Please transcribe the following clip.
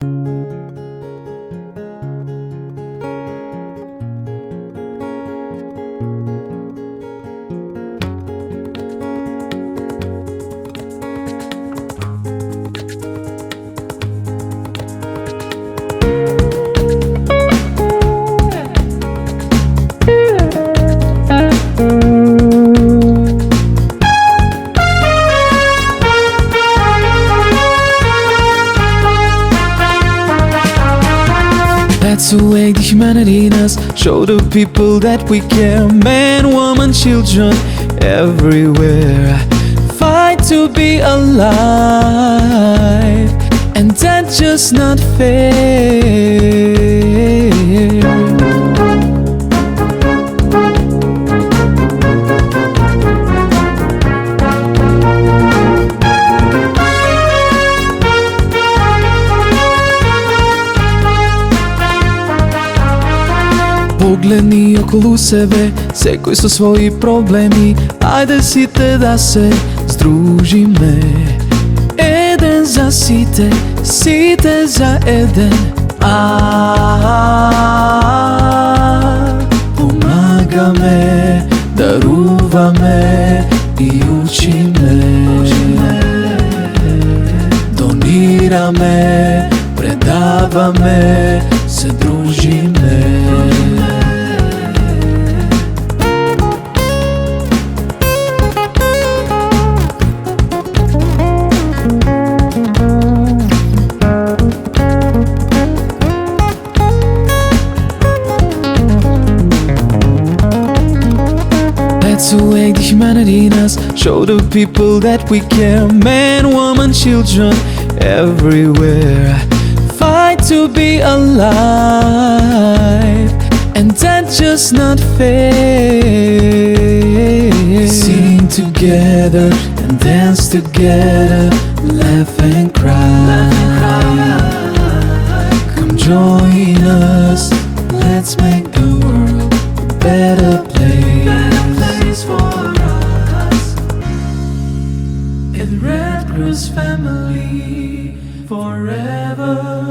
Let's awake the humanity in us. Show the people that we care. Man, woman, children, everywhere. Fight to be alive, and that's just not fair. Погледни около себе, секој со своји проблеми. Ајде сите да се здружиме. Еден за сите, сите за еден. Помагаме, даруваме и учиме. Донираме, предаваме, се дружиме. Let's awake the humanity in us. Show the people that we care. Man, woman, children, everywhere. Fight to be alive, and that's just not fair. Sing together and dance together, laugh and cry. Come join us, let's make the world a better place for us. In Red Cross family forever.